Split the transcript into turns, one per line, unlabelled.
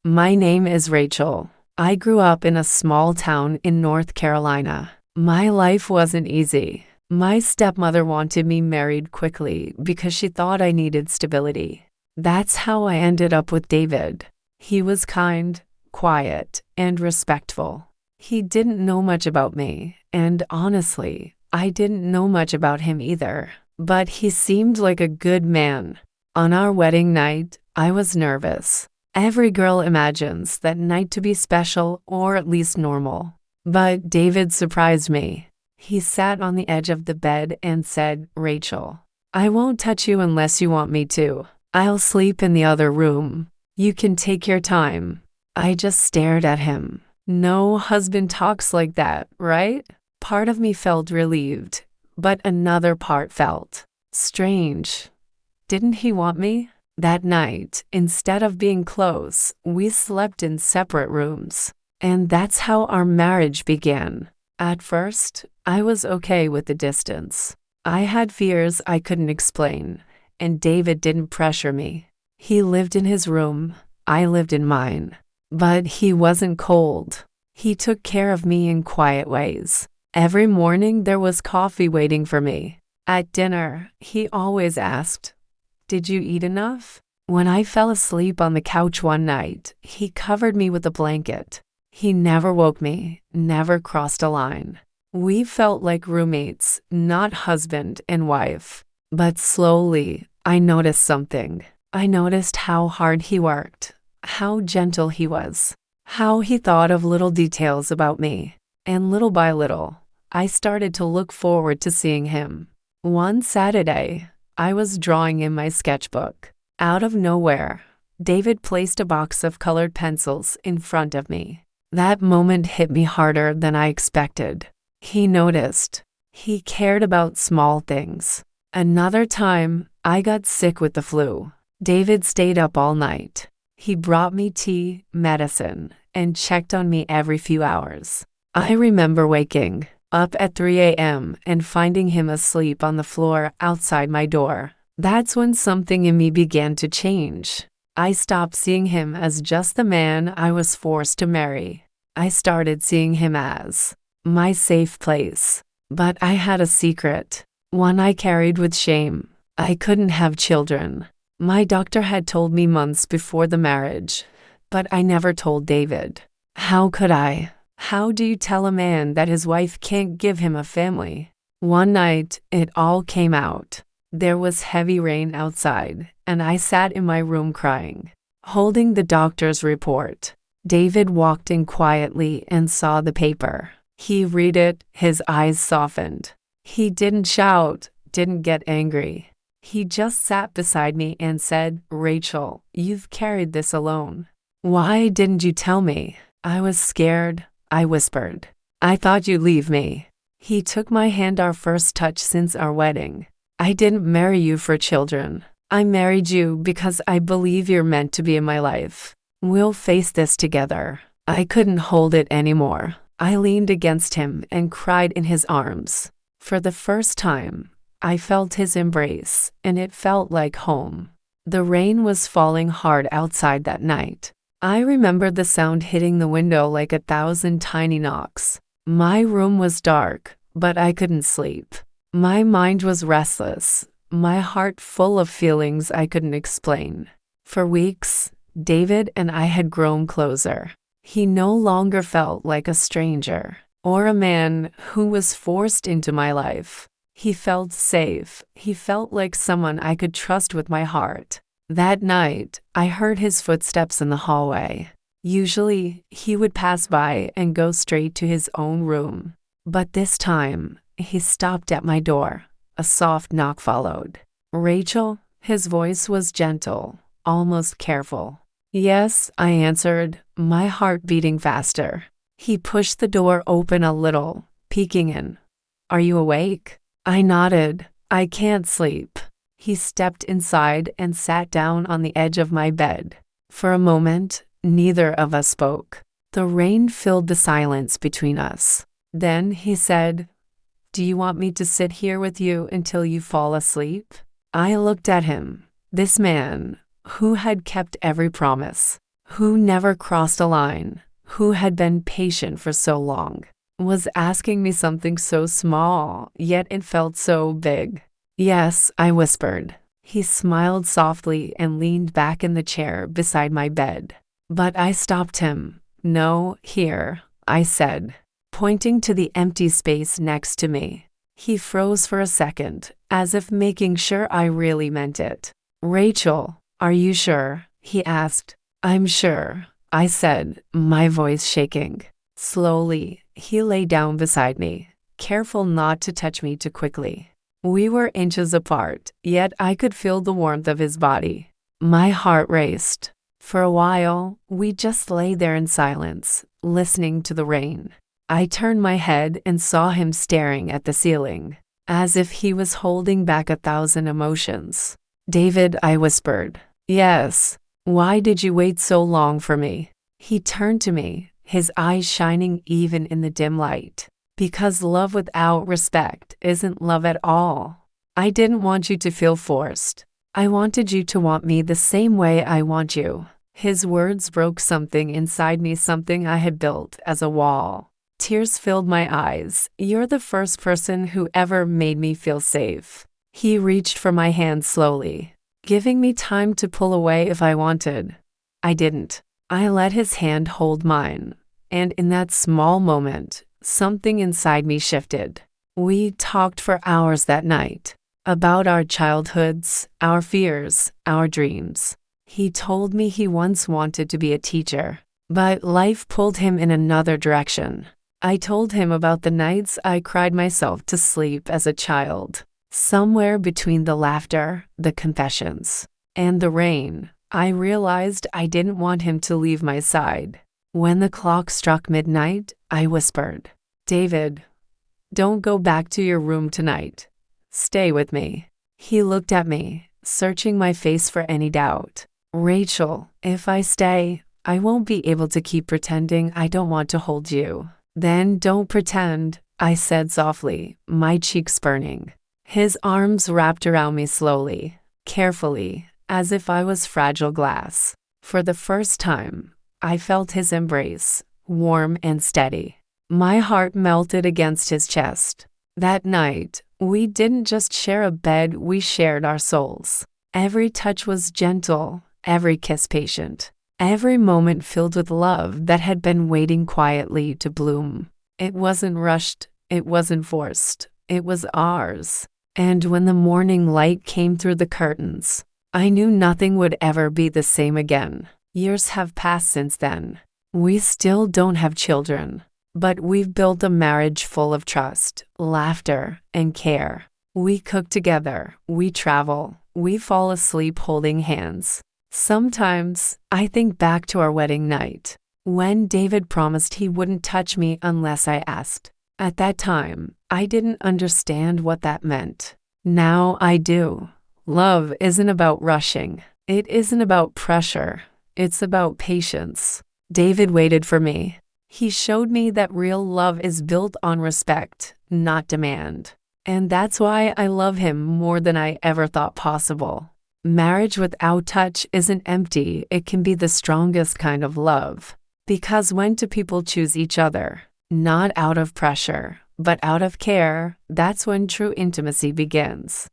My name is Rachel. I grew up in a small town in North Carolina. My life wasn't easy. My stepmother wanted me married quickly because she thought I needed stability. That's how I ended up with David. He was kind, quiet, and respectful. He didn't know much about me, and honestly, I didn't know much about him either. But he seemed like a good man. On our wedding night, I was nervous. Every girl imagines that night to be special or at least normal. But David surprised me. He sat on the edge of the bed and said, "Rachel, I won't touch you unless you want me to. I'll sleep in the other room. You can take your time." I just stared at him. No husband talks like that, right? Part of me felt relieved, but another part felt strange. Didn't he want me? That night, instead of being close, we slept in separate rooms. And that's how our marriage began. At first, I was okay with the distance. I had fears I couldn't explain, and David didn't pressure me. He lived in his room, I lived in mine. But he wasn't cold. He took care of me in quiet ways. Every morning there was coffee waiting for me. At dinner, he always asked, "Did you eat enough?" When I fell asleep on the couch one night, he covered me with a blanket. He never woke me, never crossed a line. We felt like roommates, not husband and wife. But slowly, I noticed something. I noticed how hard he worked, how gentle he was, how he thought of little details about me. And little by little, I started to look forward to seeing him. One Saturday, I was drawing in my sketchbook. Out of nowhere, David placed a box of colored pencils in front of me. That moment hit me harder than I expected. He noticed. He cared about small things. Another time, I got sick with the flu. David stayed up all night. He brought me tea, medicine, and checked on me every few hours. I remember waking up at 3 a.m. and finding him asleep on the floor outside my door. That's when something in me began to change. I stopped seeing him as just the man I was forced to marry. I started seeing him as my safe place. But I had a secret, one I carried with shame. I couldn't have children. My doctor had told me months before the marriage, but I never told David. How could I? How do you tell a man that his wife can't give him a family? One night, it all came out. There was heavy rain outside, and I sat in my room crying, holding the doctor's report. David walked in quietly and saw the paper. He read it, his eyes softened. He didn't shout, didn't get angry. He just sat beside me and said, "Rachel, you've carried this alone. Why didn't you tell me?" I was scared, I whispered. "I thought you'd leave me." He took my hand, our first touch since our wedding. "I didn't marry you for children. I married you because I believe you're meant to be in my life. We'll face this together." I couldn't hold it anymore. I leaned against him and cried in his arms. For the first time, I felt his embrace, and it felt like home. The rain was falling hard outside that night. I remember the sound hitting the window like 1,000 tiny knocks. My room was dark, but I couldn't sleep. My mind was restless, my heart full of feelings I couldn't explain. For weeks, David and I had grown closer. He no longer felt like a stranger or a man who was forced into my life. He felt safe. He felt like someone I could trust with my heart. That night, I heard his footsteps in the hallway. Usually, he would pass by and go straight to his own room. But this time, he stopped at my door. A soft knock followed. "Rachel?" His voice was gentle, almost careful. "Yes," I answered, my heart beating faster. He pushed the door open a little, peeking in. "Are you awake?" I nodded. "I can't sleep." He stepped inside and sat down on the edge of my bed. For a moment, neither of us spoke. The rain filled the silence between us. Then he said, "Do you want me to sit here with you until you fall asleep?" I looked at him. This man, who had kept every promise, who never crossed a line, who had been patient for so long, was asking me something so small, yet it felt so big. Yes, I whispered. He smiled softly and leaned back in the chair beside my bed. But I stopped him. No, here, I said, pointing to the empty space next to me. He froze for a second, as if making sure I really meant it. Rachel, are you sure? He asked. I'm sure, I said, my voice shaking. Slowly, he lay down beside me, careful not to touch me too quickly. We were inches apart, yet I could feel the warmth of his body. My heart raced. For a while, we just lay there in silence, listening to the rain. I turned my head and saw him staring at the ceiling, as if he was holding back 1,000 emotions. David, I whispered. Yes. Why did you wait so long for me? He turned to me, his eyes shining even in the dim light. Because love without respect isn't love at all. I didn't want you to feel forced. I wanted you to want me the same way I want you. His words broke something inside me, something I had built as a wall. Tears filled my eyes. You're the first person who ever made me feel safe. He reached for my hand slowly, giving me time to pull away if I wanted. I didn't. I let his hand hold mine, and in that small moment, something inside me shifted. We talked for hours that night, about our childhoods, our fears, our dreams. He told me he once wanted to be a teacher, but life pulled him in another direction. I told him about the nights I cried myself to sleep as a child. Somewhere between the laughter, the confessions, and the rain, I realized I didn't want him to leave my side. When the clock struck midnight, I whispered, David, don't go back to your room tonight. Stay with me. He looked at me, searching my face for any doubt. Rachel, if I stay, I won't be able to keep pretending I don't want to hold you. Then don't pretend, I said softly, my cheeks burning. His arms wrapped around me slowly, carefully, as if I was fragile glass. For the first time, I felt his embrace, warm and steady. My heart melted against his chest. That night, we didn't just share a bed, we shared our souls. Every touch was gentle, every kiss patient, every moment filled with love that had been waiting quietly to bloom. It wasn't rushed, it wasn't forced, it was ours. And when the morning light came through the curtains, I knew nothing would ever be the same again. Years have passed since then. We still don't have children, but we've built a marriage full of trust, laughter, and care. We cook together, we travel, we fall asleep holding hands. Sometimes, I think back to our wedding night, when David promised he wouldn't touch me unless I asked. At that time, I didn't understand what that meant. Now I do. Love isn't about rushing. It isn't about pressure. It's about patience. David waited for me. He showed me that real love is built on respect, not demand. And that's why I love him more than I ever thought possible. Marriage without touch isn't empty, it can be the strongest kind of love. Because when two people choose each other, not out of pressure, but out of care, that's when true intimacy begins.